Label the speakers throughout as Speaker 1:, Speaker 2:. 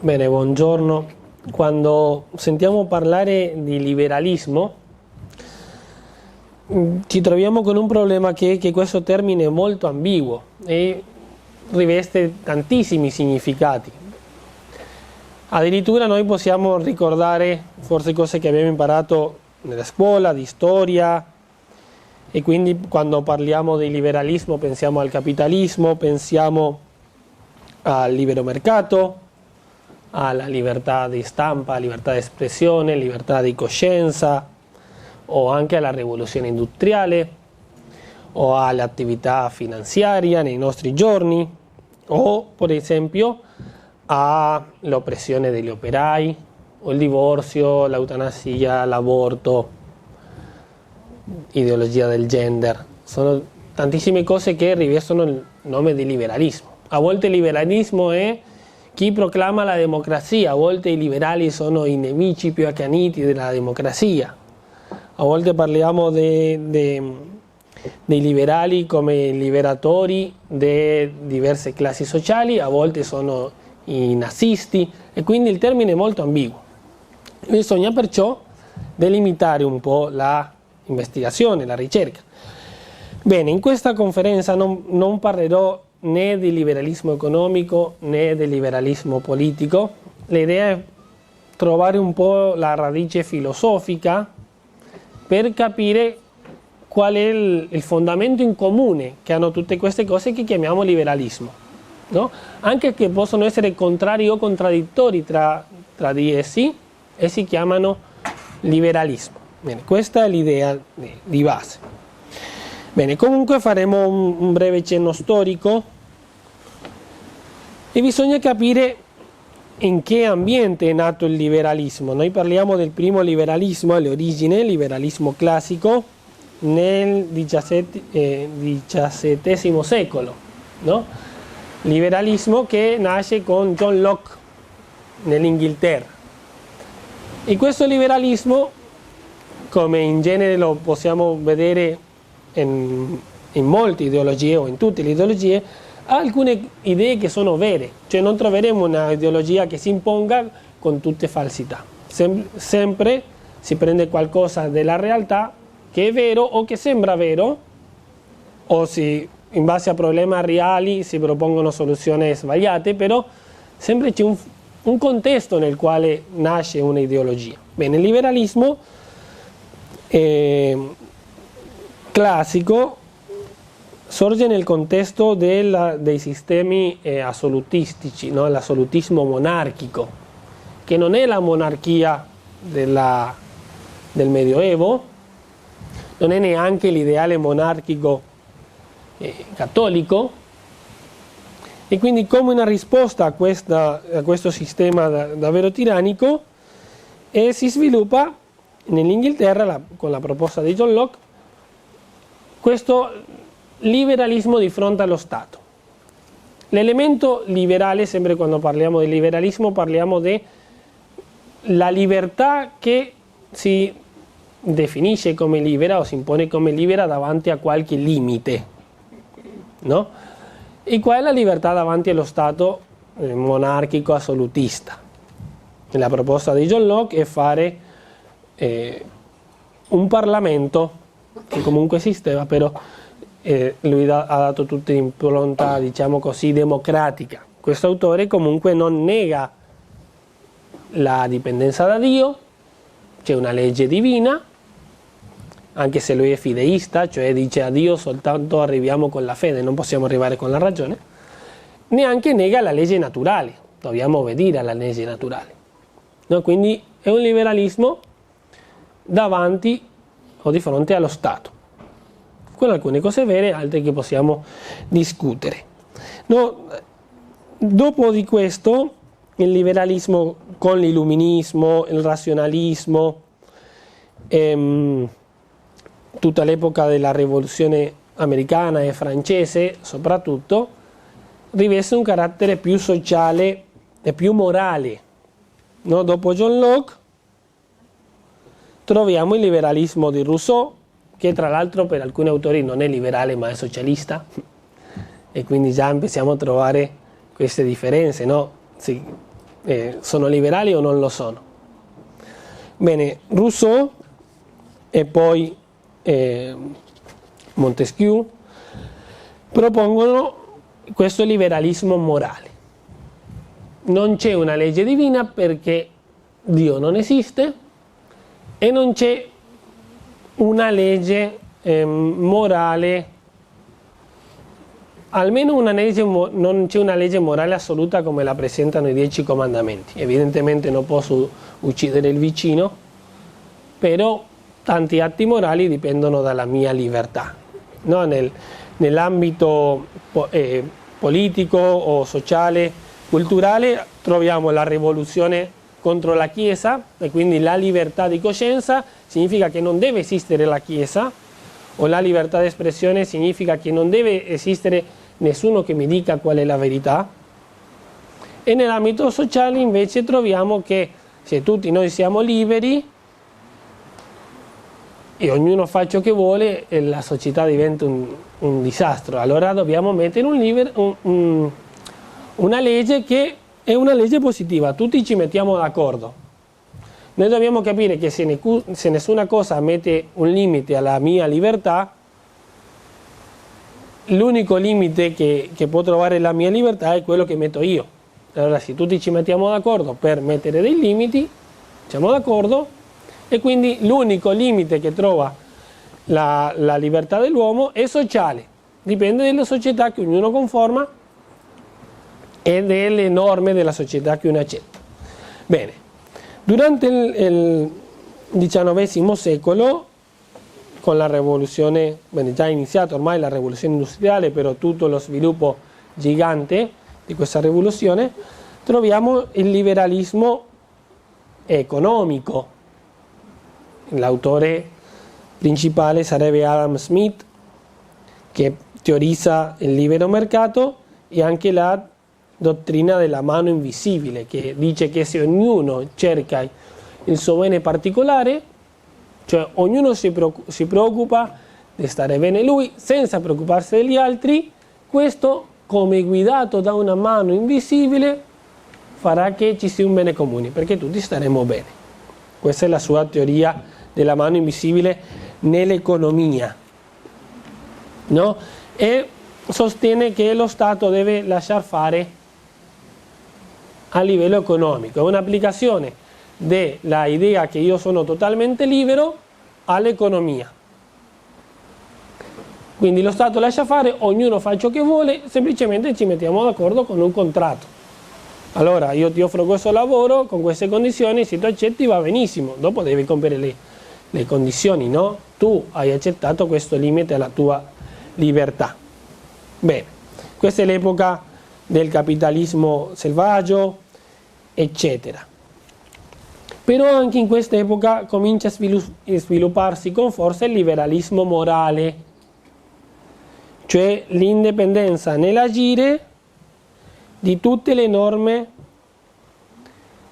Speaker 1: Bene, buongiorno. Quando sentiamo parlare di liberalismo ci troviamo con un problema che questo termine è molto ambiguo e riveste tantissimi significati. Addirittura noi possiamo ricordare forse cose che abbiamo imparato nella scuola, di storia, e quindi quando parliamo di liberalismo pensiamo al capitalismo, pensiamo al libero mercato, alla libertà di stampa, libertà di espressione, libertà di coscienza, o anche alla rivoluzione industriale, o all'attività finanziaria nei nostri giorni, o per esempio all'oppressione degli operai, o il divorzio, l'eutanasia, l'aborto, ideologia del gender. Sono tantissime cose che rivestono il nome di liberalismo. A volte il liberalismo è chi proclama la democrazia, a volte i liberali sono i nemici più accaniti della democrazia. A volte parliamo dei liberali come liberatori di diverse classi sociali, a volte sono i nazisti, e quindi il termine è molto ambiguo. Bisogna perciò delimitare un po' la investigazione, la ricerca. Bene, in questa conferenza non parlerò né di liberalismo economico né di liberalismo politico. L'idea è trovare un po' la radice filosofica per capire qual è il fondamento in comune che hanno tutte queste cose che chiamiamo liberalismo, no? Anche che possono essere contrari o contraddittori tra di essi, e si chiamano liberalismo. Bene, questa è l'idea di base. Bene, comunque faremo un breve cenno storico e bisogna capire in che ambiente è nato il liberalismo. Noi parliamo del primo liberalismo alle origini, il liberalismo classico, nel XVII secolo, no? Liberalismo che nasce con John Locke nell'Inghilterra. E questo liberalismo, come in genere lo possiamo vedere in molte ideologie o in tutte le ideologie, ha alcune idee che sono vere, cioè non troveremo una ideologia che si imponga con tutte falsità. Sempre si prende qualcosa della realtà che è vero o che sembra vero, o in base a problemi reali si propongono soluzioni sbagliate, però sempre c'è un contesto nel quale nasce un'ideologia. Bene, il liberalismo classico sorge nel contesto dei sistemi assolutistici, no? L'assolutismo monarchico, che non è la monarchia del Medioevo, non è neanche l'ideale monarchico cattolico, e quindi come una risposta a questo sistema davvero tirannico si sviluppa nell'Inghilterra, con la proposta di John Locke, questo liberalismo di fronte allo Stato. L'elemento liberale, sempre quando parliamo di liberalismo, parliamo della libertà che si definisce come libera o si impone come libera davanti a qualche limite, no? E qual è la libertà davanti allo Stato monarchico assolutista? La proposta di John Locke è fare un Parlamento che comunque esisteva, però lui ha dato tutta impronta, diciamo così, democratica. Questo autore comunque non nega la dipendenza da Dio, c'è una legge divina, anche se lui è fideista, cioè dice a Dio soltanto arriviamo con la fede, non possiamo arrivare con la ragione, neanche nega la legge naturale, dobbiamo obbedire alla legge naturale, no? Quindi è un liberalismo davanti o di fronte allo Stato, con alcune cose vere, altre che possiamo discutere, no? Dopo di questo il liberalismo con l'illuminismo, il razionalismo, tutta l'epoca della rivoluzione americana e francese soprattutto, riveste un carattere più sociale e più morale, no? Dopo John Locke troviamo il liberalismo di Rousseau, che tra l'altro per alcuni autori non è liberale ma è socialista, e quindi già possiamo trovare queste differenze, no? sono liberali o non lo sono. Bene, Rousseau e poi Montesquieu propongono questo liberalismo morale. Non c'è una legge divina perché Dio non esiste e non c'è una legge morale, almeno una legge, non c'è una legge morale assoluta come la presentano i 10 comandamenti. Evidentemente non posso uccidere il vicino, però tanti atti morali dipendono dalla mia libertà, no? Nell'ambito politico o sociale, culturale, troviamo la rivoluzione contro la Chiesa, e quindi la libertà di coscienza significa che non deve esistere la Chiesa, o la libertà di espressione significa che non deve esistere nessuno che mi dica qual è la verità. E nell'ambito sociale invece troviamo che se tutti noi siamo liberi e ognuno fa ciò che vuole, la società diventa un disastro. Allora dobbiamo mettere una legge che è una legge positiva, tutti ci mettiamo d'accordo. Noi dobbiamo capire che se nessuna cosa mette un limite alla mia libertà, l'unico limite che può trovare la mia libertà è quello che metto io. Allora se tutti ci mettiamo d'accordo per mettere dei limiti, siamo d'accordo, e quindi l'unico limite che trova la libertà dell'uomo è sociale, dipende dalla società che ognuno conforma e delle norme della società che uno accetta. Bene, durante il XIX secolo, con la rivoluzione, già è iniziata ormai la rivoluzione industriale, però tutto lo sviluppo gigante di questa rivoluzione, troviamo il liberalismo economico. L'autore principale sarebbe Adam Smith, che teorizza il libero mercato, e anche la dottrina della mano invisibile, che dice che se ognuno cerca il suo bene particolare, cioè ognuno si preoccupa di stare bene lui senza preoccuparsi degli altri, questo, come guidato da una mano invisibile, farà che ci sia un bene comune, perché tutti staremo bene. Questa è la sua teoria della mano invisibile nell'economia, no? E sostiene che lo Stato deve lasciar fare a livello economico. È un'applicazione della idea che io sono totalmente libero all'economia. Quindi lo Stato lascia fare, ognuno fa ciò che vuole, semplicemente ci mettiamo d'accordo con un contratto. Allora io ti offro questo lavoro con queste condizioni, se tu accetti va benissimo, dopo devi compiere le condizioni, no? Tu hai accettato questo limite alla tua libertà. Bene, questa è l'epoca del capitalismo selvaggio, eccetera. Però anche in questa epoca comincia a svilupparsi con forza il liberalismo morale, cioè l'indipendenza nell'agire di tutte le norme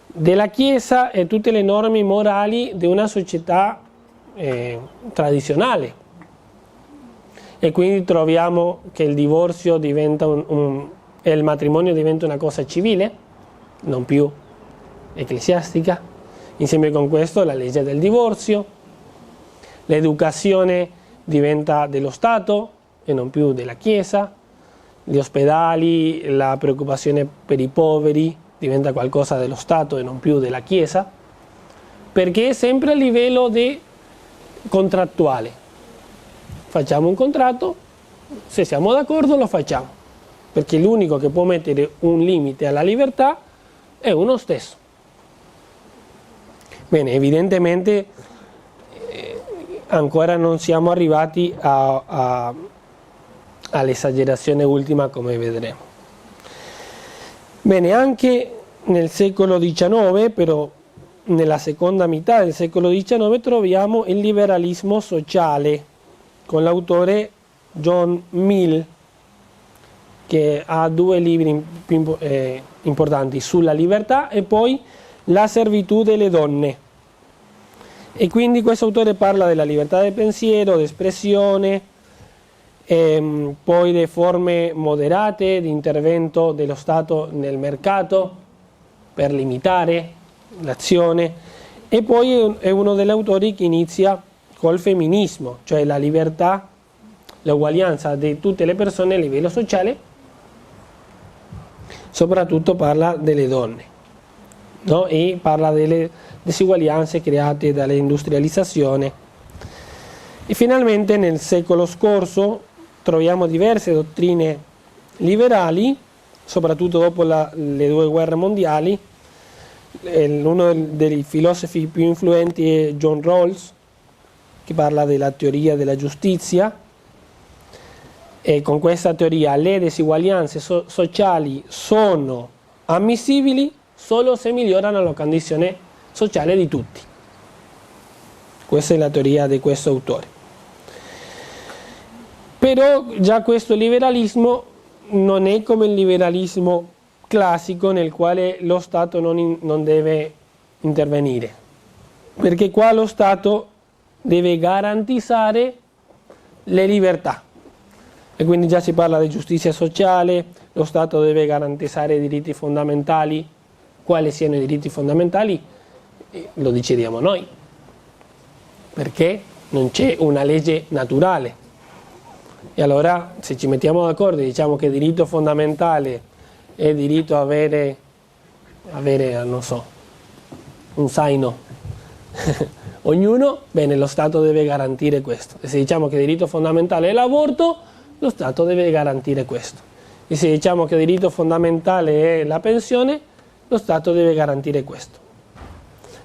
Speaker 1: della Chiesa e tutte le norme morali di una società tradizionale. E quindi troviamo che il divorzio diventa e il matrimonio diventa una cosa civile, non più ecclesiastica. Insieme con questo la legge del divorzio, l'educazione diventa dello Stato e non più della Chiesa, gli ospedali, la preoccupazione per i poveri diventa qualcosa dello Stato e non più della Chiesa, perché è sempre a livello contrattuale. Facciamo un contratto, se siamo d'accordo lo facciamo, perché l'unico che può mettere un limite alla libertà è uno stesso. Bene, evidentemente ancora non siamo arrivati all'esagerazione ultima, come vedremo. Bene, anche nel secolo XIX, però nella seconda metà del secolo XIX, troviamo il liberalismo sociale, con l'autore John Mill, che ha due libri importanti, sulla libertà e poi la servitù delle donne. E quindi questo autore parla della libertà del pensiero, di espressione, poi di forme moderate di intervento dello Stato nel mercato, per limitare l'azione, e poi è uno degli autori che inizia col femminismo, cioè la libertà, l'uguaglianza di tutte le persone a livello sociale, soprattutto parla delle donne, no? E parla delle disuguaglianze create dall'industrializzazione. E finalmente nel secolo scorso troviamo diverse dottrine liberali, soprattutto dopo le due guerre mondiali. Uno dei filosofi più influenti è John Rawls, che parla della teoria della giustizia, e con questa teoria le disuguaglianze sociali sono ammissibili solo se migliorano la condizione sociale di tutti. Questa è la teoria di questo autore. Però già questo liberalismo non è come il liberalismo classico, nel quale lo Stato non deve intervenire, perché qua lo Stato deve garantire le libertà, e quindi già si parla di giustizia sociale. Lo Stato deve garantire i diritti fondamentali. Quali siano i diritti fondamentali lo decidiamo noi, perché non c'è una legge naturale. E allora, se ci mettiamo d'accordo e diciamo che diritto fondamentale è diritto a avere non so, un zaino ognuno, bene, lo Stato deve garantire questo. E se diciamo che diritto fondamentale è l'aborto, lo Stato deve garantire questo. E se diciamo che diritto fondamentale è la pensione, lo Stato deve garantire questo.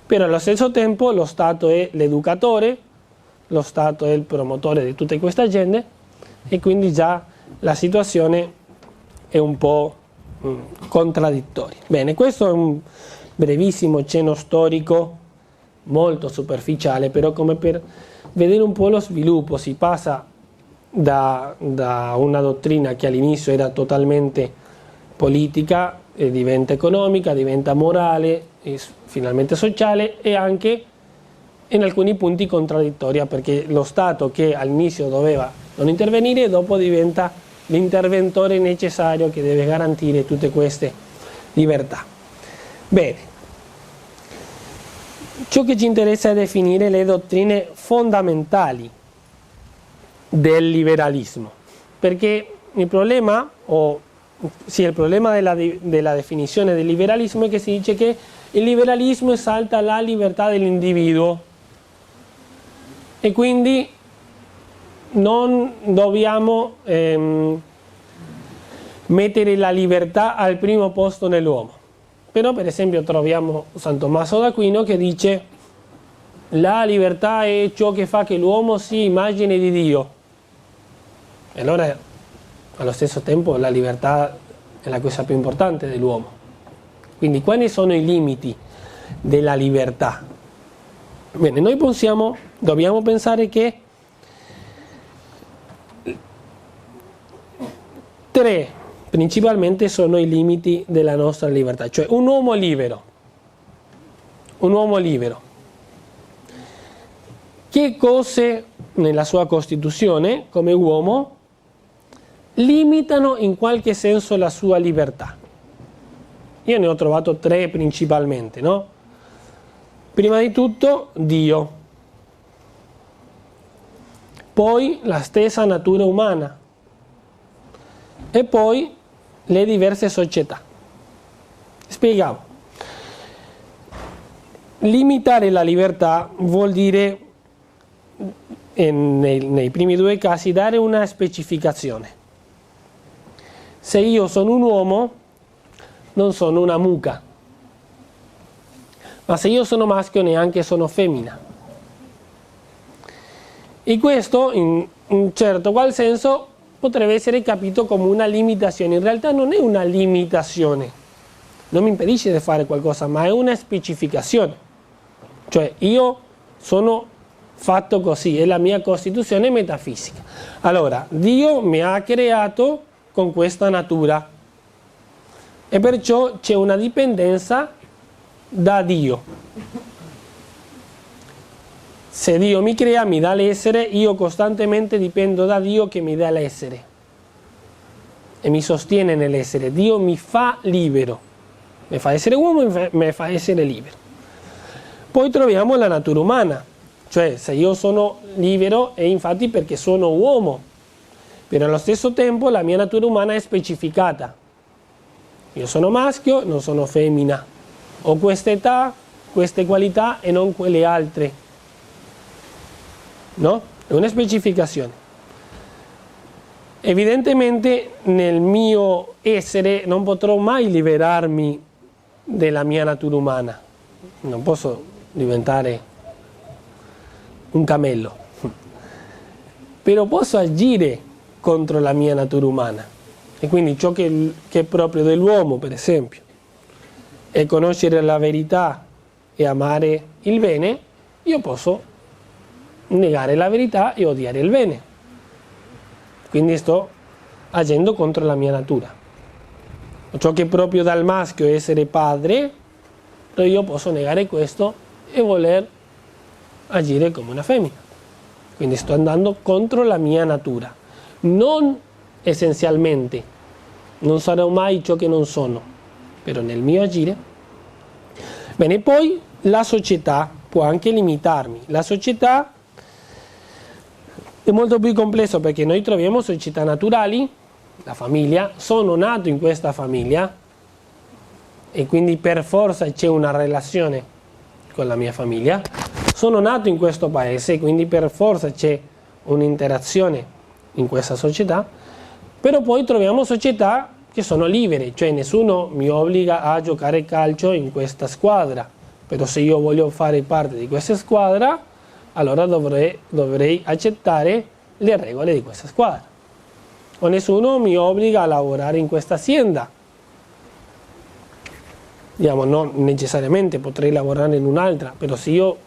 Speaker 1: Però allo stesso tempo lo Stato è l'educatore, lo Stato è il promotore di tutta questa gente, e quindi già la situazione è un po' contraddittoria. Bene, questo è un brevissimo cenno storico, molto superficiale, però come per vedere un po' lo sviluppo. Si passa da una dottrina che all'inizio era totalmente politica, e diventa economica, diventa morale e finalmente sociale, e anche in alcuni punti contraddittoria, perché lo Stato, che all'inizio doveva non intervenire, dopo diventa l'interventore necessario che deve garantire tutte queste libertà. Bene, ciò che ci interessa è definire le dottrine fondamentali del liberalismo, perché il problema, il problema della definizione del liberalismo è che si dice che il liberalismo esalta la libertà dell'individuo, e quindi non dobbiamo mettere la libertà al primo posto nell'uomo. Però per esempio troviamo San Tommaso d'Aquino che dice: la libertà è ciò che fa che l'uomo sia immagine di Dio. E allora allo stesso tempo la libertà è la cosa più importante dell'uomo. Quindi quali sono i limiti della libertà? Bene, noi dobbiamo pensare che tre principalmente sono i limiti della nostra libertà. Cioè un uomo libero, che cose nella sua Costituzione come uomo limitano in qualche senso la sua libertà? Io ne ho trovato tre principalmente, no? Prima di tutto Dio, poi la stessa natura umana, e poi le diverse società. Spieghiamo. Limitare la libertà vuol dire, nei primi due casi, dare una specificazione. Se io sono un uomo, non sono una mucca, ma se io sono maschio, neanche sono femmina. E questo, in un certo qual senso, potrebbe essere capito come una limitazione. In realtà non è una limitazione, non mi impedisce di fare qualcosa, ma è una specificazione. Cioè io sono fatto così, è la mia costituzione metafisica. Allora, Dio mi ha creato con questa natura, e perciò c'è una dipendenza da Dio. Se Dio mi crea, mi dà l'essere, io costantemente dipendo da Dio che mi dà l'essere e mi sostiene nell'essere. Dio mi fa libero. mi fa essere uomo e mi fa essere libero. Poi troviamo la natura umana, cioè se io sono libero è infatti perché sono uomo, però allo stesso tempo la mia natura umana è specificata. Io sono maschio, non sono femmina, ho questa età, queste qualità e non quelle altre. No? È una specificazione. Evidentemente nel mio essere non potrò mai liberarmi della mia natura umana. Non posso diventare un cammello. Però posso agire contro la mia natura umana. E quindi ciò che è proprio dell'uomo, per esempio, è conoscere la verità e amare il bene, io posso negare la verità e odiare il bene. Quindi sto agendo contro la mia natura. Ciò che è proprio dal maschio è essere padre, io posso negare questo e voler agire come una femmina. Quindi sto andando contro la mia natura. Non essenzialmente, non sarò mai ciò che non sono, però nel mio agire. Bene, poi la società può anche limitarmi. La società è molto più complesso perché noi troviamo società naturali, la famiglia, sono nato in questa famiglia e quindi per forza c'è una relazione con la mia famiglia, sono nato in questo paese, quindi per forza c'è un'interazione in questa società, però poi troviamo società che sono libere, cioè nessuno mi obbliga a giocare calcio in questa squadra, però se io voglio fare parte di questa squadra, allora dovrei accettare le regole di questa squadra. O nessuno mi obbliga a lavorare in questa azienda. Diciamo, non necessariamente potrei lavorare in un'altra, però se io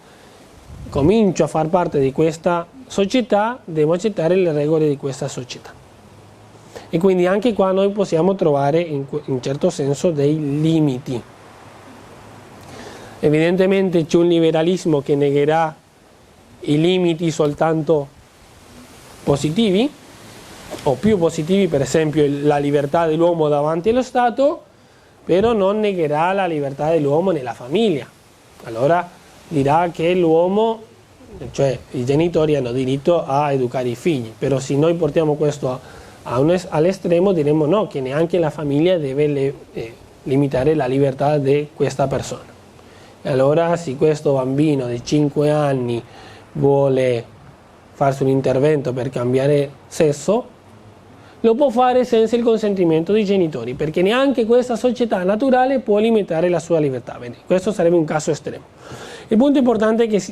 Speaker 1: comincio a far parte di questa società, devo accettare le regole di questa società. E quindi anche qua noi possiamo trovare in certo senso dei limiti. Evidentemente c'è un liberalismo che negherà i limiti soltanto positivi o più positivi, per esempio la libertà dell'uomo davanti allo Stato, però non negherà la libertà dell'uomo nella famiglia. Allora dirà che l'uomo, cioè i genitori, hanno diritto a educare i figli, però se noi portiamo questo all'estremo diremmo no, che neanche la famiglia deve limitare la libertà di questa persona. E allora se questo bambino di 5 anni vuole farsi un intervento per cambiare sesso, lo può fare senza il consentimento dei genitori, perché neanche questa società naturale può limitare la sua libertà. Bene, questo sarebbe un caso estremo. Il punto importante è che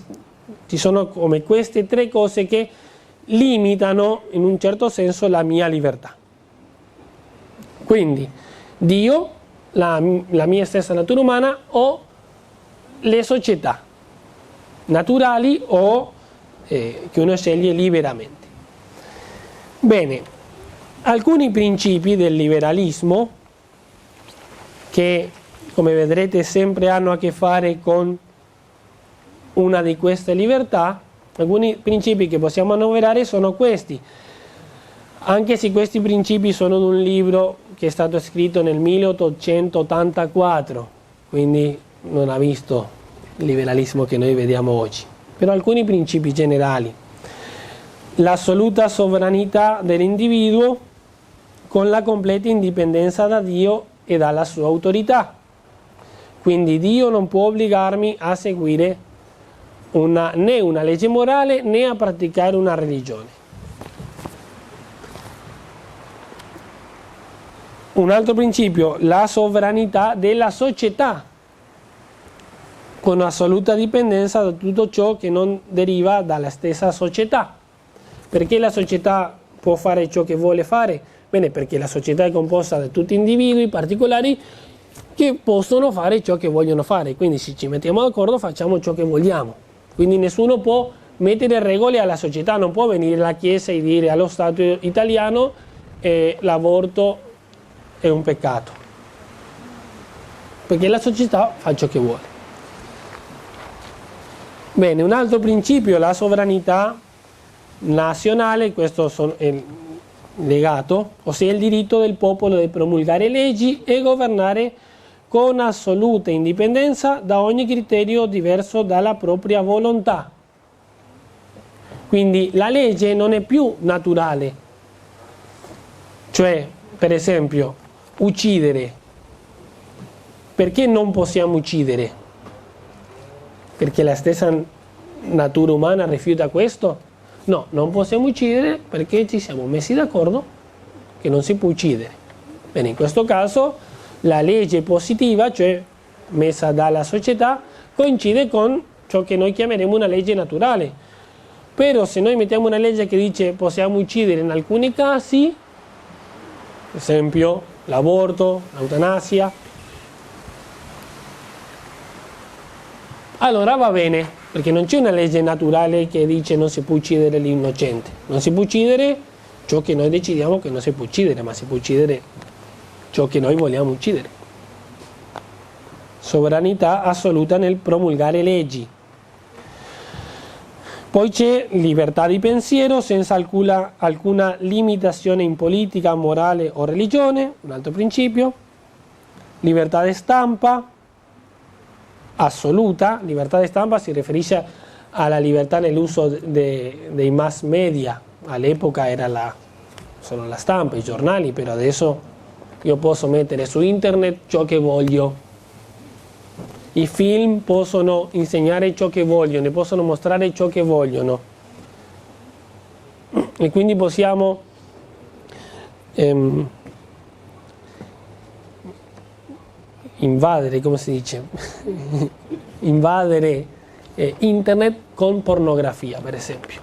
Speaker 1: ci sono come queste tre cose che limitano in un certo senso la mia libertà. Quindi Dio, la mia stessa natura umana o le società naturali o che uno sceglie liberamente. Bene, alcuni principi del liberalismo che, come vedrete, sempre hanno a che fare con una di queste libertà, alcuni principi che possiamo annoverare sono questi, anche se questi principi sono di un libro che è stato scritto nel 1884, quindi non ha visto il liberalismo che noi vediamo oggi. Però alcuni principi generali: l'assoluta sovranità dell'individuo con la completa indipendenza da Dio e dalla sua autorità. Quindi Dio non può obbligarmi a seguire né una legge morale né a praticare una religione. Un altro principio: la sovranità della società, con assoluta dipendenza da tutto ciò che non deriva dalla stessa società. Perché la società può fare ciò che vuole fare? Bene, perché la società è composta da tutti individui particolari che possono fare ciò che vogliono fare. Quindi se ci mettiamo d'accordo facciamo ciò che vogliamo. Quindi nessuno può mettere regole alla società, non può venire la Chiesa e dire allo Stato italiano l'aborto è un peccato. Perché la società fa ciò che vuole. Bene, un altro principio, la sovranità nazionale, questo è legato, ossia il diritto del popolo di promulgare leggi e governare con assoluta indipendenza da ogni criterio diverso dalla propria volontà. Quindi la legge non è più naturale, cioè per esempio uccidere. Perché non possiamo uccidere? Perché la stessa natura umana rifiuta questo? No, non possiamo uccidere perché ci siamo messi d'accordo che non si può uccidere. Bene, in questo caso la legge positiva, cioè messa dalla società, coincide con ciò che noi chiameremo una legge naturale. Però se noi mettiamo una legge che dice possiamo uccidere in alcuni casi, per esempio l'aborto, l'eutanasia, allora va bene, perché non c'è una legge naturale che dice non si può uccidere l'innocente. Non si può uccidere ciò che noi decidiamo che non si può uccidere, ma si può uccidere ciò che noi vogliamo uccidere. Sovranità assoluta nel promulgare leggi. Poi c'è libertà di pensiero senza alcuna limitazione in politica, morale o religione, un altro principio. Libertà di stampa assoluta. Libertà di stampa si riferisce alla libertà nell'uso dei mass media. All'epoca era solo la stampa, i giornali, però adesso io posso mettere su internet ciò che voglio. I film possono insegnare ciò che vogliono, possono mostrare ciò che vogliono. E quindi possiamo invadere, come si dice? Invadere internet con pornografia, per esempio.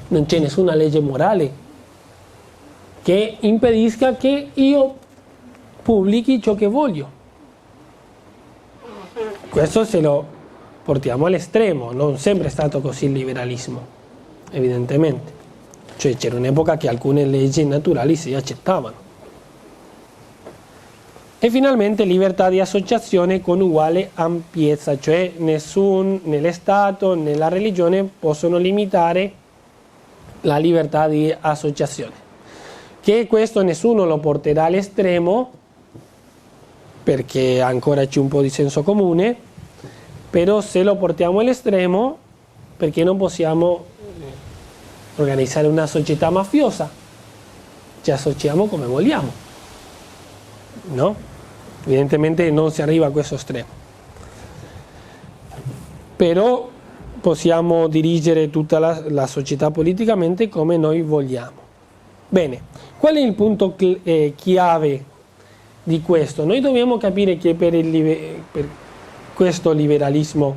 Speaker 1: Non c'è nessuna legge morale che impedisca che io pubblichi ciò che voglio. Questo se lo portiamo all'estremo, non sempre è stato così il liberalismo, evidentemente. Cioè c'era un'epoca che alcune leggi naturali si accettavano. E finalmente libertà di associazione con uguale ampiezza, cioè nessun, né Stato né la religione possono limitare la libertà di associazione. Che questo nessuno lo porterà all'estremo, perché ancora c'è un po' di senso comune, però se lo portiamo all'estremo, perché non possiamo organizzare una società mafiosa, ci associamo come vogliamo, no? Evidentemente non si arriva a questo estremo, però possiamo dirigere tutta la società politicamente come noi vogliamo. Bene, qual è il punto chiave di questo? Noi dobbiamo capire che per questo liberalismo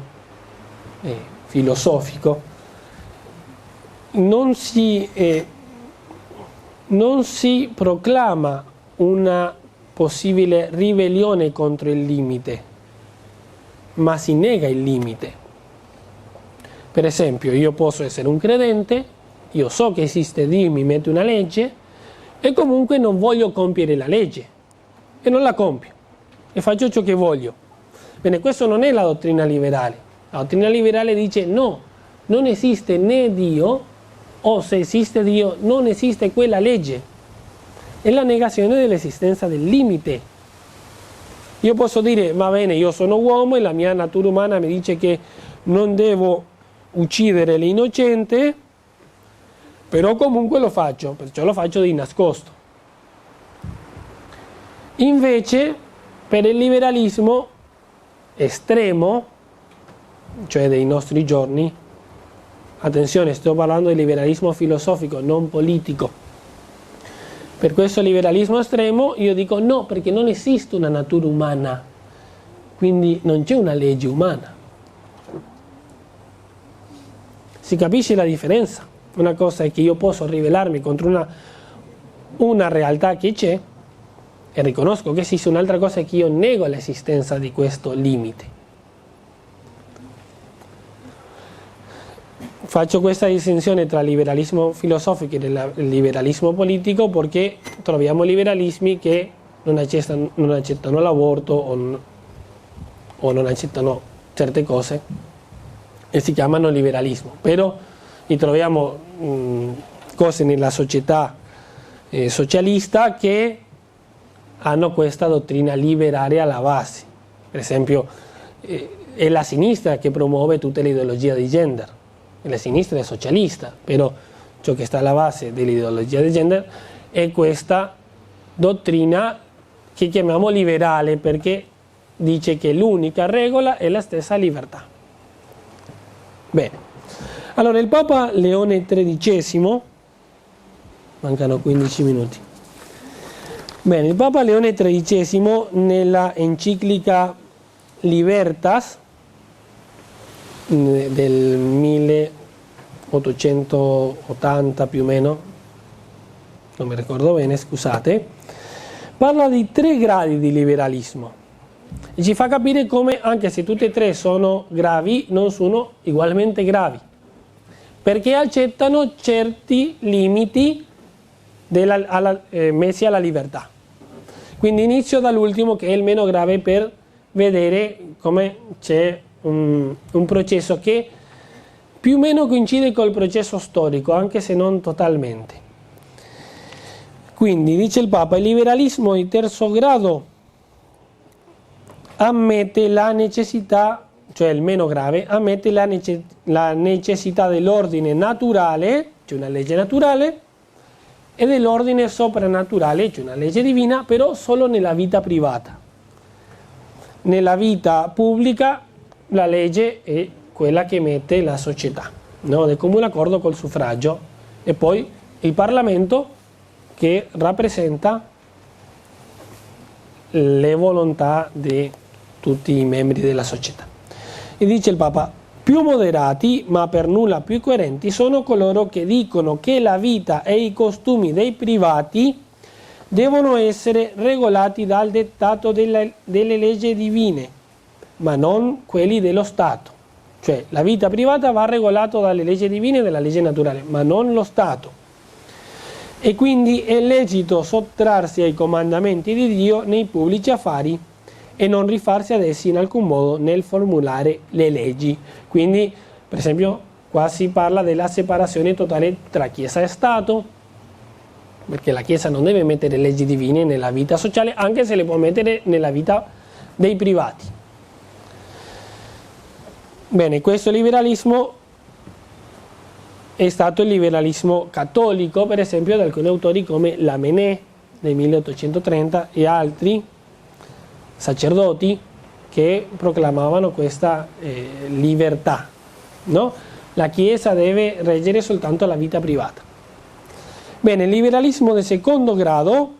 Speaker 1: filosofico non si proclama una possibile ribellione contro il limite, ma si nega il limite. Per esempio, io posso essere un credente, io so che esiste Dio, mi mette una legge e comunque non voglio compiere la legge e non la compio e faccio ciò che voglio. Bene, questo non è la dottrina liberale. La dottrina liberale dice no, non esiste né Dio, o se esiste Dio non esiste quella legge. È la negazione dell'esistenza del limite. Io posso dire, va bene, io sono uomo e la mia natura umana mi dice che non devo uccidere l'innocente, però comunque lo faccio, perciò lo faccio di nascosto. Invece, per il liberalismo estremo, cioè dei nostri giorni, attenzione, sto parlando di liberalismo filosofico, non politico. Per questo liberalismo estremo io dico no, perché non esiste una natura umana, quindi non c'è una legge umana. Si capisce la differenza? Una cosa è che io posso ribellarmi contro una realtà che c'è e riconosco che esiste, un'altra cosa è che io nego l'esistenza di questo limite. Faccio questa distinzione tra liberalismo filosofico e liberalismo politico perché troviamo liberalismi che non accettano l'aborto o non accettano certe cose e si chiamano liberalismo. Però troviamo cose nella società socialista che hanno questa dottrina liberale alla base. Per esempio, è la sinistra che promuove tutte le ideologie di gender, e la sinistra è socialista, però ciò che sta alla base dell'ideologia di gender è questa dottrina che chiamiamo liberale, perché dice che l'unica regola è la stessa libertà. Bene, allora il Papa Leone XIII, mancano 15 minuti. Bene, il Papa Leone XIII nella enciclica Libertas del 1880 più o meno, non mi ricordo bene, scusate, parla di 3 gradi di liberalismo e ci fa capire come, anche se tutte e 3 sono gravi, non sono ugualmente gravi, perché accettano certi limiti messi alla libertà. Quindi inizio dall'ultimo, che è il meno grave, per vedere come c'è un processo che più o meno coincide col processo storico, anche se non totalmente. Quindi dice il Papa: il liberalismo di terzo grado ammette la necessità, cioè il meno grave, ammette la necessità dell'ordine naturale, cioè una legge naturale, e dell'ordine soprannaturale, cioè una legge divina, però solo nella vita privata. Nella vita pubblica la legge è quella che mette la società, no? Di comune accordo col suffragio, e poi il Parlamento che rappresenta le volontà di tutti i membri della società. E dice il Papa: più moderati, ma per nulla più coerenti, sono coloro che dicono che la vita e i costumi dei privati devono essere regolati dal dettato delle leggi divine, ma non quelli dello Stato. Cioè, la vita privata va regolata dalle leggi divine e dalla legge naturale, ma non lo Stato. E quindi è lecito sottrarsi ai comandamenti di Dio nei pubblici affari e non rifarsi ad essi in alcun modo nel formulare le leggi. Quindi, per esempio, qua si parla della separazione totale tra Chiesa e Stato, perché la Chiesa non deve mettere leggi divine nella vita sociale, anche se le può mettere nella vita dei privati. Bene, questo liberalismo è stato il liberalismo cattolico, per esempio, da alcuni autori come Lamennais nel 1830 e altri sacerdoti che proclamavano questa libertà, no? La Chiesa deve reggere soltanto la vita privata. Bene, il liberalismo di secondo grado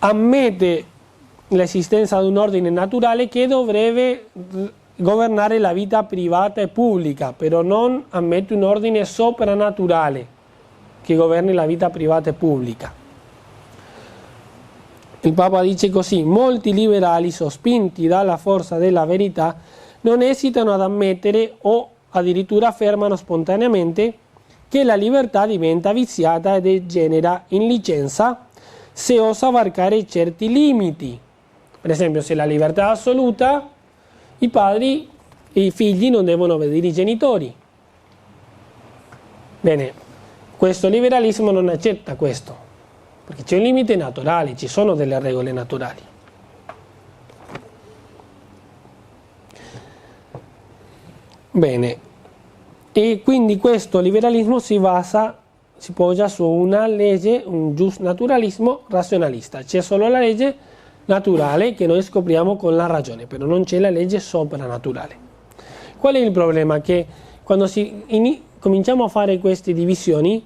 Speaker 1: ammette l'esistenza di un ordine naturale che dovrebbe governare la vita privata e pubblica, però non ammette un ordine soprannaturale che governi la vita privata e pubblica. Il Papa dice così: molti liberali, sospinti dalla forza della verità, non esitano ad ammettere o addirittura affermano spontaneamente che la libertà diventa viziata e degenera in licenza se osa varcare certi limiti. Per esempio, se la libertà è assoluta, i padri e i figli non devono obbedire i genitori. Bene, questo liberalismo non accetta questo, perché c'è un limite naturale, ci sono delle regole naturali. Bene, e quindi questo liberalismo si poggia su una legge, un giusnaturalismo razionalista. C'è solo la legge naturale che noi scopriamo con la ragione, però non c'è la legge soprannaturale. Qual è il problema? Che quando cominciamo a fare queste divisioni,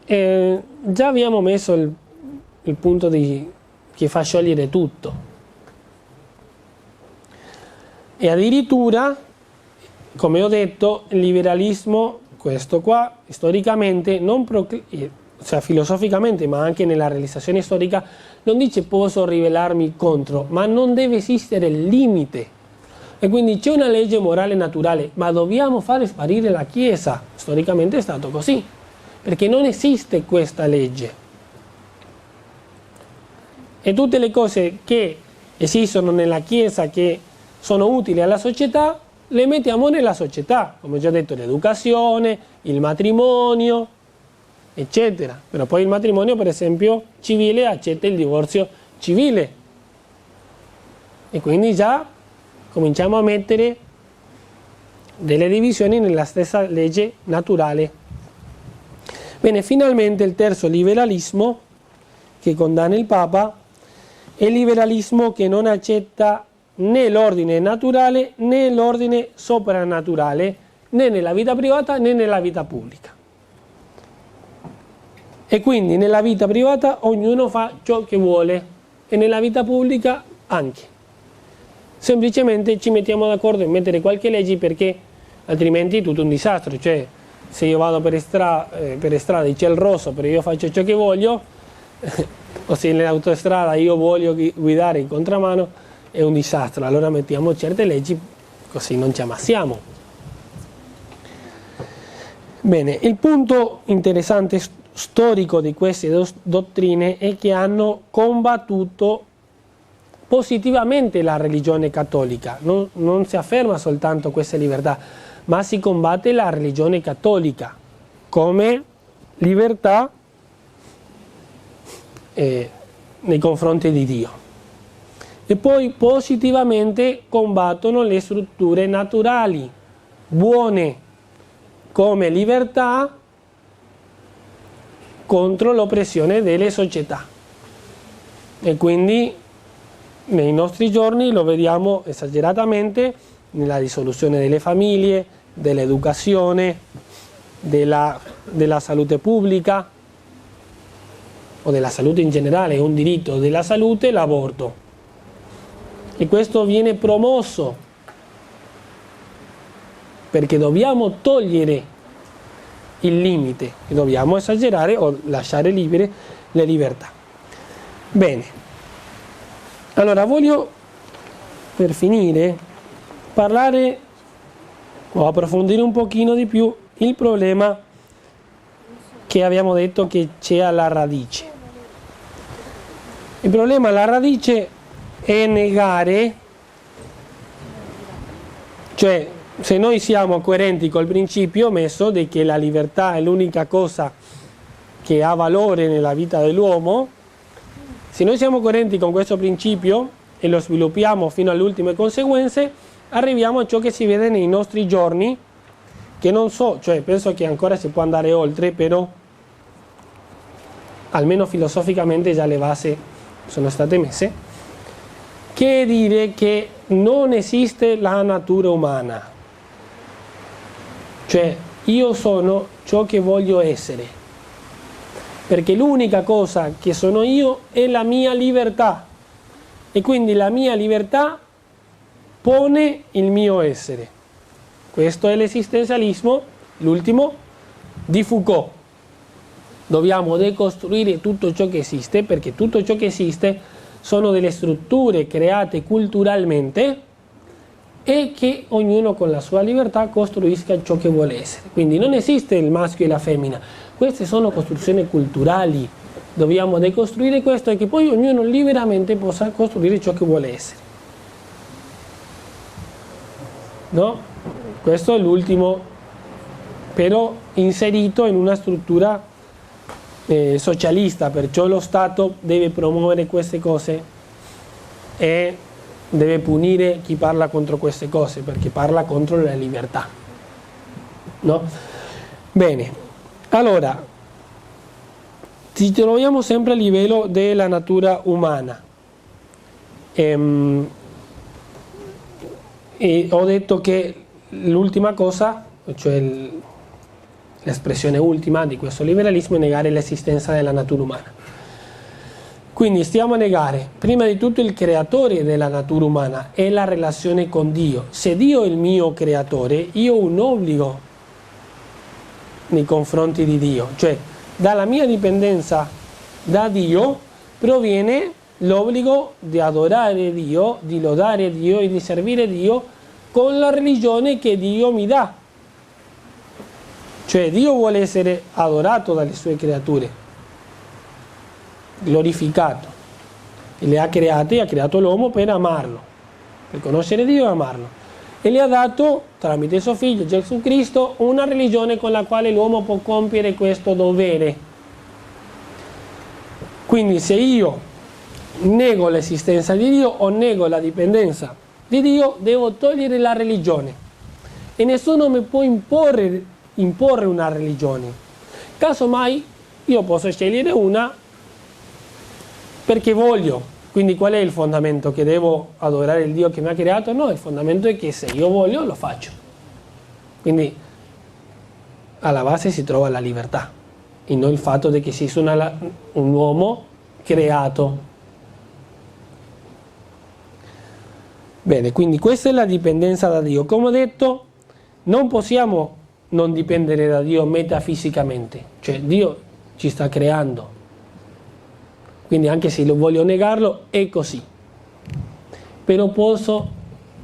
Speaker 1: già abbiamo messo il punto che fa sciogliere tutto, e addirittura, come ho detto, il liberalismo, questo qua, storicamente, cioè filosoficamente, ma anche nella realizzazione storica, non dice posso ribellarmi contro, ma non deve esistere il limite. E quindi c'è una legge morale naturale, ma dobbiamo fare sparire la Chiesa. Storicamente è stato così, perché non esiste questa legge. E tutte le cose che esistono nella Chiesa, che sono utili alla società, le mettiamo nella società, come ho già detto, l'educazione, il matrimonio, eccetera. Però poi il matrimonio, per esempio, civile accetta il divorzio civile. E quindi già cominciamo a mettere delle divisioni nella stessa legge naturale. Bene, finalmente il terzo liberalismo che condanna il Papa è il liberalismo che non accetta né l'ordine naturale né l'ordine soprannaturale, né nella vita privata né nella vita pubblica. E quindi nella vita privata ognuno fa ciò che vuole e nella vita pubblica anche. Semplicemente ci mettiamo d'accordo in mettere qualche legge, perché altrimenti è tutto un disastro. Cioè, se io vado per strada di ciel rosso perché io faccio ciò che voglio, o se nell'autostrada io voglio guidare in contramano, è un disastro. Allora mettiamo certe leggi, così non ci ammassiamo. Bene, il punto interessante storico di queste dottrine è che hanno combattuto positivamente la religione cattolica. Non si afferma soltanto questa libertà, ma si combatte la religione cattolica come libertà nei confronti di Dio. E poi positivamente combattono le strutture naturali buone come libertà contro l'oppressione delle società. E quindi nei nostri giorni lo vediamo esageratamente nella risoluzione delle famiglie, dell'educazione, della salute pubblica o della salute in generale. È un diritto della salute l'aborto, e questo viene promosso perché dobbiamo togliere il limite e dobbiamo esagerare o lasciare libere le libertà. Bene, allora voglio, per finire, parlare o approfondire un pochino di più il problema che abbiamo detto che c'è alla radice. Il problema alla radice è negare, cioè se noi siamo coerenti col principio messo di che la libertà è l'unica cosa che ha valore nella vita dell'uomo, se noi siamo coerenti con questo principio e lo sviluppiamo fino alle ultime conseguenze, arriviamo a ciò che si vede nei nostri giorni, che non so, cioè penso che ancora si può andare oltre, però almeno filosoficamente già le basi sono state messe, che è dire che non esiste la natura umana. Cioè, io sono ciò che voglio essere, perché l'unica cosa che sono io è la mia libertà, e quindi la mia libertà pone il mio essere. Questo è l'esistenzialismo, l'ultimo, di Foucault. Dobbiamo decostruire tutto ciò che esiste, perché tutto ciò che esiste sono delle strutture create culturalmente e che ognuno con la sua libertà costruisca ciò che vuole essere. Quindi non esiste il maschio e la femmina, queste sono costruzioni culturali. Dobbiamo decostruire questo e che poi ognuno liberamente possa costruire ciò che vuole essere. No? Questo è l'ultimo, però inserito in una struttura socialista, perciò lo Stato deve promuovere queste cose e deve punire chi parla contro queste cose, perché parla contro la libertà. No? Bene, allora ci troviamo sempre a livello della natura umana. E ho detto che l'ultima cosa, cioè l'espressione ultima di questo liberalismo, è negare l'esistenza della natura umana. Quindi stiamo a negare prima di tutto il creatore della natura umana e la relazione con Dio. Se Dio è il mio creatore, io ho un obbligo nei confronti di Dio, cioè dalla mia dipendenza da Dio proviene l'obbligo di adorare Dio, di lodare Dio e di servire Dio con la religione che Dio mi dà. Cioè Dio vuole essere adorato dalle sue creature, glorificato, e le ha create, ha creato l'uomo per amarlo, per conoscere Dio e amarlo. e le ha dato, tramite suo figlio Gesù Cristo, una religione con la quale l'uomo può compiere questo dovere. Quindi se io nego l'esistenza di Dio o nego la dipendenza di Dio, devo togliere la religione. E nessuno mi può imporre una religione. Casomai io posso scegliere una perché voglio. Quindi qual è il fondamento? Che devo adorare il Dio che mi ha creato? No, il fondamento è che se io voglio lo faccio. Quindi alla base si trova la libertà e non il fatto di che si sia un uomo creato. Bene, quindi questa è la dipendenza da Dio. Come ho detto, non possiamo non dipendere da Dio metafisicamente, cioè Dio ci sta creando. Quindi anche se lo voglio negarlo, è così. Però posso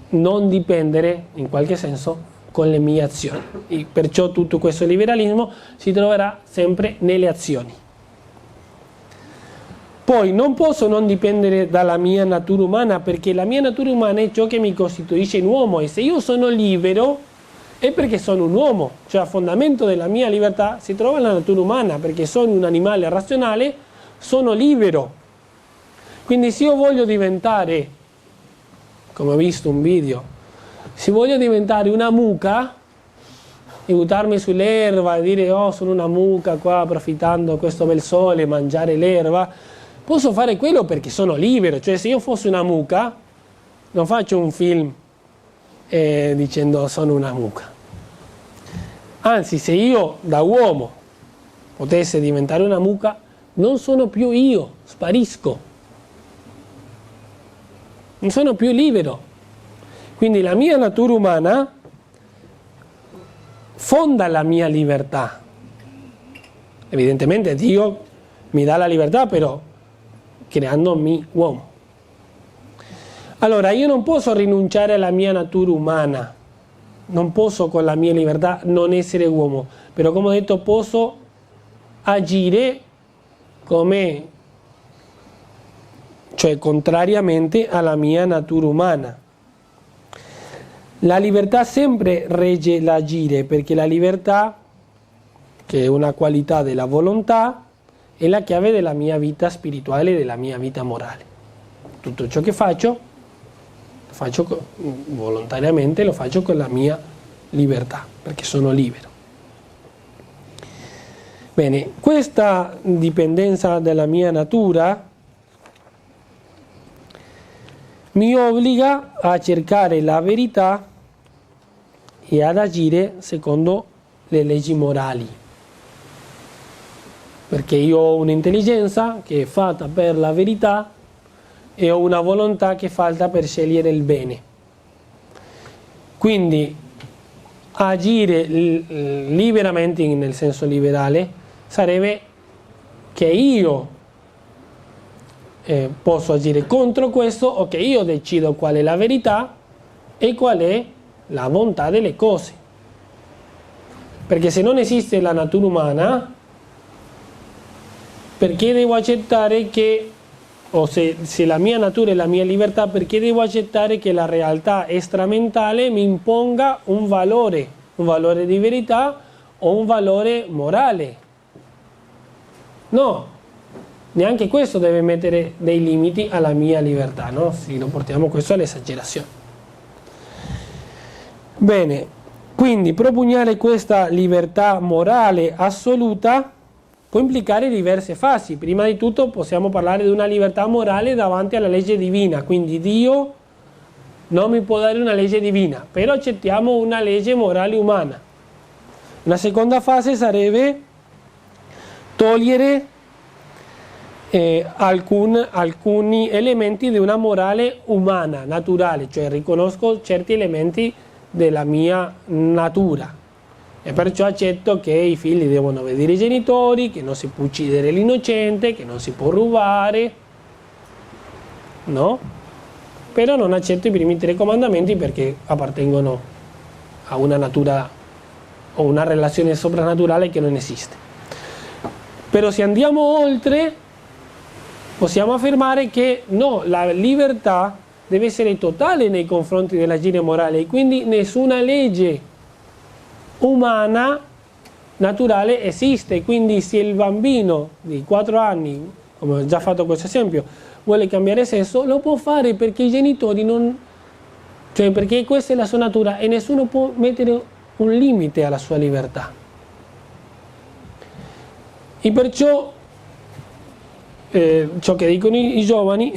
Speaker 1: non dipendere, in qualche senso, con le mie azioni. E perciò tutto questo liberalismo si troverà sempre nelle azioni. Poi non posso non dipendere dalla mia natura umana, perché la mia natura umana è ciò che mi costituisce un uomo. E se io sono libero, è perché sono un uomo. Cioè a fondamento della mia libertà si trova la natura umana, perché sono un animale razionale, sono libero. Quindi se io voglio diventare, come ho visto un video, se voglio diventare una mucca e buttarmi sull'erba e dire oh sono una mucca qua approfittando questo bel sole, mangiare l'erba, posso fare quello perché sono libero. Cioè se io fossi una mucca non faccio un film dicendo sono una mucca. Anzi, se io da uomo potessi diventare una mucca, non sono più io, sparisco, non sono più libero. Quindi la mia natura umana fonda la mia libertà. Evidentemente Dio mi dà la libertà, però creandomi uomo. Allora io non posso rinunciare alla mia natura umana, non posso con la mia libertà non essere uomo, però come ho detto posso agire come, cioè contrariamente alla mia natura umana. La libertà sempre regge l'agire, perché la libertà, che è una qualità della volontà, è la chiave della mia vita spirituale e della mia vita morale. Tutto ciò che faccio volontariamente, lo faccio con la mia libertà, perché sono libero. Bene, questa dipendenza dalla mia natura mi obbliga a cercare la verità e ad agire secondo le leggi morali, perché io ho un'intelligenza che è fatta per la verità e ho una volontà che è fatta per scegliere il bene. Quindi agire liberamente, nel senso liberale, sarebbe che io posso agire contro questo, o che io decido qual è la verità e qual è la bontà delle cose. Perché se non esiste la natura umana, perché devo accettare che, o se la mia natura è la mia libertà, perché devo accettare che la realtà estramentale mi imponga un valore di verità o un valore morale? No, neanche questo deve mettere dei limiti alla mia libertà, no? Se lo portiamo questo all'esagerazione. Bene, quindi propugnare questa libertà morale assoluta può implicare diverse fasi. Prima di tutto possiamo parlare di una libertà morale davanti alla legge divina, quindi Dio non mi può dare una legge divina, però accettiamo una legge morale umana. Una seconda fase sarebbe togliere alcuni elementi di una morale umana, naturale, cioè riconosco certi elementi della mia natura e perciò accetto che i figli devono obbedire i genitori, che non si può uccidere l'innocente, che non si può rubare, no? Però non accetto i primi 3 comandamenti perché appartengono a una natura o una relazione soprannaturale che non esiste. Però se andiamo oltre, possiamo affermare che no, la libertà deve essere totale nei confronti dell'agire morale, e quindi nessuna legge umana naturale esiste. Quindi se il bambino di 4 anni, come ho già fatto questo esempio, vuole cambiare sesso, lo può fare perché i genitori non, cioè perché questa è la sua natura e nessuno può mettere un limite alla sua libertà. E perciò ciò che dicono i giovani,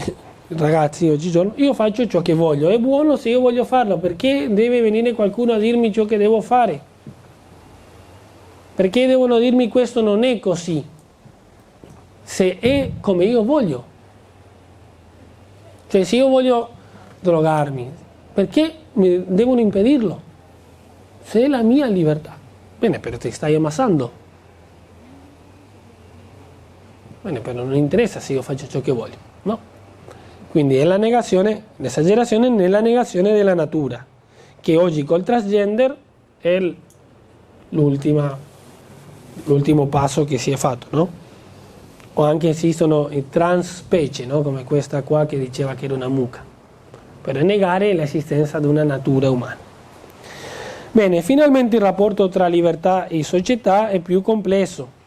Speaker 1: ragazzi oggigiorno, io faccio ciò che voglio, è buono se io voglio farlo, perché deve venire qualcuno a dirmi ciò che devo fare? Perché devono dirmi questo non è così, se è come io voglio? Cioè se io voglio drogarmi, perché mi devono impedirlo? Se è la mia libertà. Bene, però ti stai ammassando. Bene, però non interessa se io faccio ciò che voglio, no? Quindi è la negazione, l'esagerazione nella negazione della natura, che oggi col transgender è l'ultimo passo che si è fatto, no? O anche esistono i transspecie, no? Come questa qua che diceva che era una mucca, per negare l'esistenza di una natura umana. Bene, finalmente il rapporto tra libertà e società è più complesso.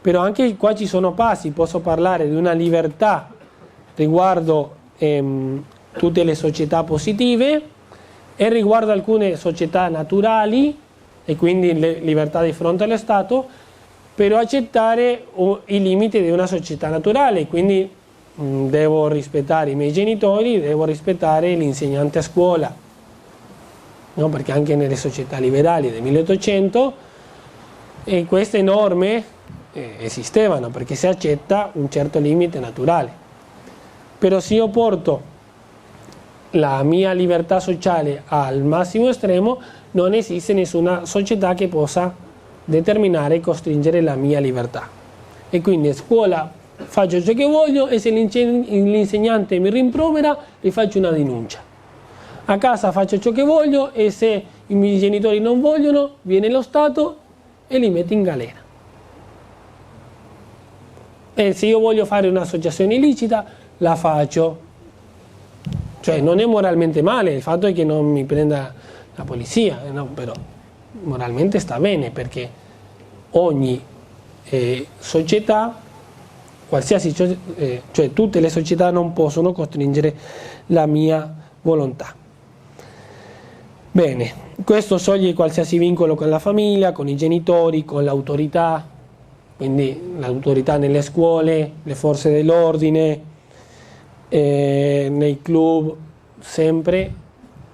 Speaker 1: Però anche qua ci sono passi, posso parlare di una libertà riguardo tutte le società positive e riguardo alcune società naturali e quindi le libertà di fronte allo Stato, però accettare i limiti di una società naturale, quindi devo rispettare i miei genitori, devo rispettare l'insegnante a scuola, no? Perché anche nelle società liberali del 1800 queste norme esistevano, perché si accetta un certo limite naturale. Però se io porto la mia libertà sociale al massimo estremo, non esiste nessuna società che possa determinare e costringere la mia libertà. E quindi a scuola faccio ciò che voglio e se l'insegnante mi rimprovera gli faccio una denuncia. A casa faccio ciò che voglio e se i miei genitori non vogliono, viene lo Stato e li mette in galera. E se io voglio fare un'associazione illicita, la faccio. Cioè non è moralmente male, il fatto è che non mi prenda la polizia, no? Però moralmente sta bene, perché ogni società, qualsiasi, cioè tutte le società non possono costringere la mia volontà. Bene, questo scioglie qualsiasi vincolo con la famiglia, con i genitori, con l'autorità, quindi l'autorità nelle scuole, le forze dell'ordine, nei club, sempre,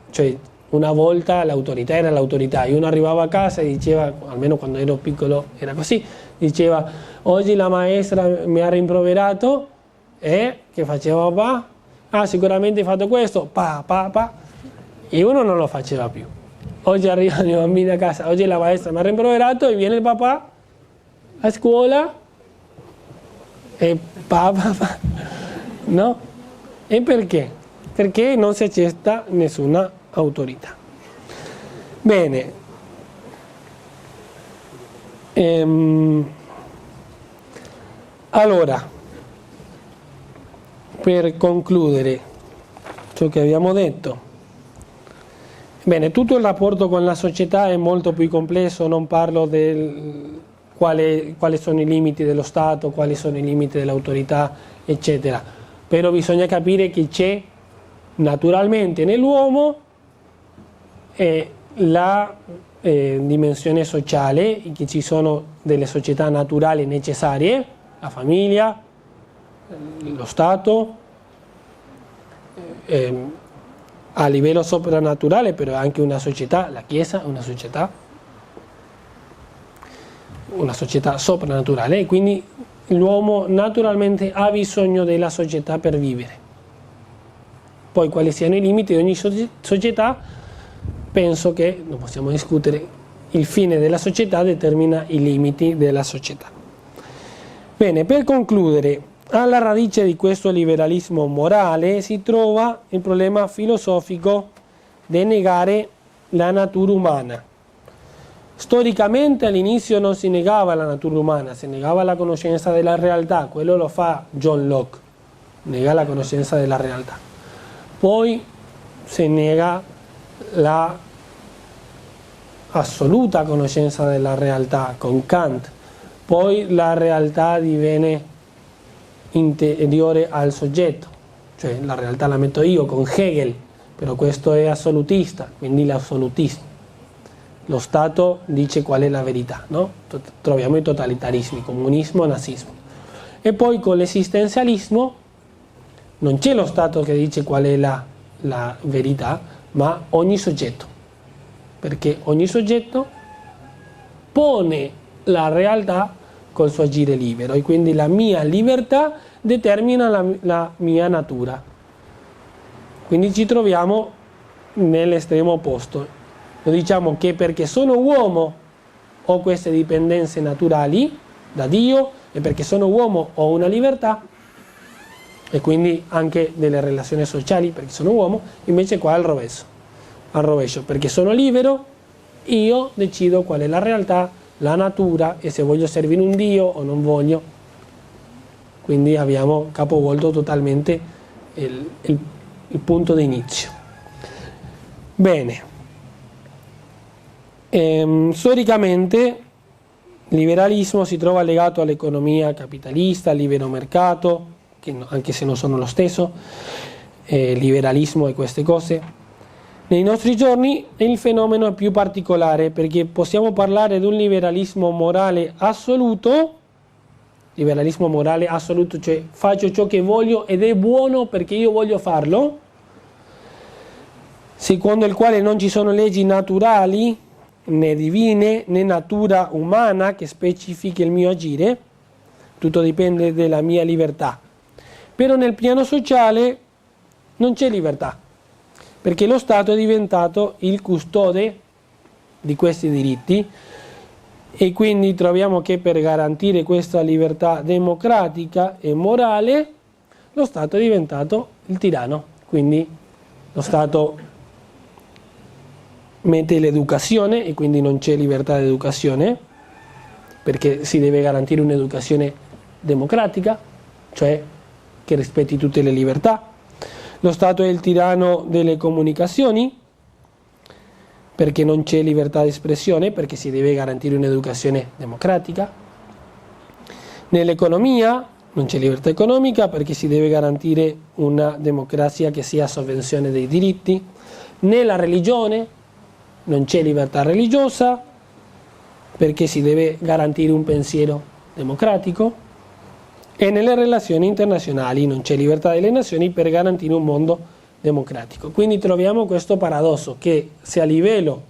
Speaker 1: cioè una volta l'autorità era l'autorità, io uno arrivava a casa e diceva, almeno quando ero piccolo era così, diceva oggi la maestra mi ha rimproverato e che faceva papà? Ah, sicuramente hai fatto questo, e uno non lo faceva più. Oggi arrivano i bambini a casa, oggi la maestra mi ha rimproverato e viene il papà a scuola e papà, no? E perché? Perché non si accetta nessuna autorità. Bene, allora, per concludere ciò che abbiamo detto, bene, tutto il rapporto con la società è molto più complesso, non parlo del quali sono i limiti dello Stato, quali sono i limiti dell'autorità, eccetera, però bisogna capire che c'è naturalmente nell'uomo la dimensione sociale, che ci sono delle società naturali necessarie, la famiglia, lo Stato, a livello soprannaturale però anche una società, la Chiesa è una società soprannaturale, e quindi l'uomo naturalmente ha bisogno della società per vivere. Poi quali siano i limiti di ogni società, penso che non possiamo discutere, il fine della società determina i limiti della società. Bene, per concludere, alla radice di questo liberalismo morale si trova il problema filosofico di negare la natura umana. Storicamente all'inizio non si negava la natura umana, si negava la conoscenza della realtà, quello lo fa John Locke, nega la conoscenza della realtà. poi si nega la assoluta conoscenza della realtà con Kant, poi la realtà diviene interiore al soggetto, cioè la realtà la metto io con Hegel, però questo è assolutista, quindi l'assolutismo. Lo Stato dice qual è la verità, no? Troviamo i totalitarismi, comunismo e nazismo. E poi con l'esistenzialismo non c'è lo Stato che dice qual è la verità, ma ogni soggetto, perché ogni soggetto pone la realtà col suo agire libero e quindi la mia libertà determina la mia natura. Quindi ci troviamo nell'estremo opposto. Lo diciamo che perché sono uomo ho queste dipendenze naturali da Dio e perché sono uomo ho una libertà e quindi anche delle relazioni sociali perché sono uomo, invece qua al rovescio, perché sono libero io decido qual è la realtà, la natura e se voglio servire un Dio o non voglio. Quindi abbiamo capovolto totalmente il punto di inizio. Bene. Storicamente il liberalismo si trova legato all'economia capitalista, al libero mercato, che anche se non sono lo stesso, liberalismo e queste cose. Nei nostri giorni il fenomeno è più particolare perché possiamo parlare di un liberalismo morale assoluto, cioè faccio ciò che voglio ed è buono perché io voglio farlo, secondo il quale non ci sono leggi naturali né divine né natura umana che specifichi il mio agire, tutto dipende dalla mia libertà. Però nel piano sociale non c'è libertà, perché lo Stato è diventato il custode di questi diritti e quindi troviamo che per garantire questa libertà democratica e morale lo Stato è diventato il tiranno, quindi lo Stato mette l'educazione e quindi non c'è libertà di educazione perché si deve garantire un'educazione democratica, cioè che rispetti tutte le libertà. Lo Stato è il tiranno delle comunicazioni perché non c'è libertà di espressione, perché si deve garantire un'educazione democratica. Nell'economia non c'è libertà economica perché si deve garantire una democrazia che sia a sovvenzione dei diritti. Nella religione non c'è libertà religiosa perché si deve garantire un pensiero democratico e nelle relazioni internazionali non c'è libertà delle nazioni per garantire un mondo democratico. Quindi troviamo questo paradosso che se a livello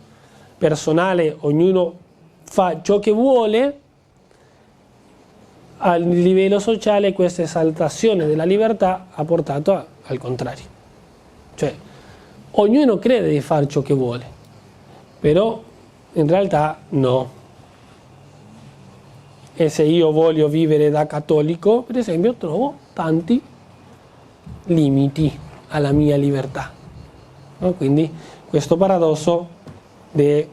Speaker 1: personale ognuno fa ciò che vuole, a livello sociale questa esaltazione della libertà ha portato al contrario. Cioè ognuno crede di fare ciò che vuole, però in realtà no. E se io voglio vivere da cattolico, per esempio, trovo tanti limiti alla mia libertà. No? Quindi questo paradosso è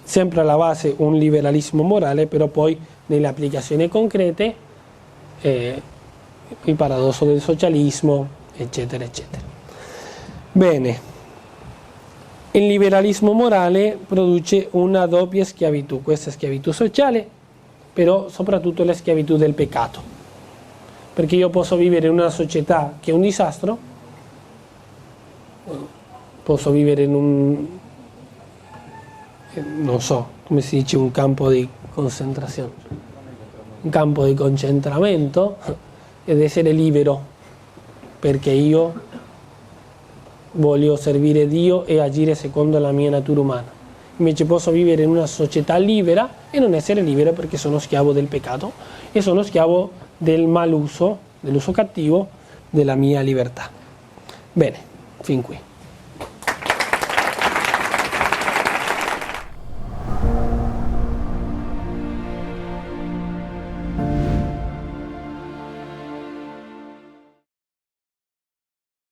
Speaker 1: sempre alla base un liberalismo morale, però poi nelle applicazioni concrete il paradosso del socialismo, eccetera, eccetera. Bene. Il liberalismo morale produce una doppia schiavitù, questa schiavitù sociale, però soprattutto la schiavitù del peccato, perché io posso vivere in una società che è un disastro, posso vivere in non so, come si dice, un campo di concentrazione, un campo di concentramento ed essere libero, perché io voglio servire Dio e agire secondo la mia natura umana. Invece posso vivere in una società libera e non essere libero perché sono schiavo del peccato e sono schiavo del maluso, dell'uso cattivo della mia libertà. Bene, fin qui.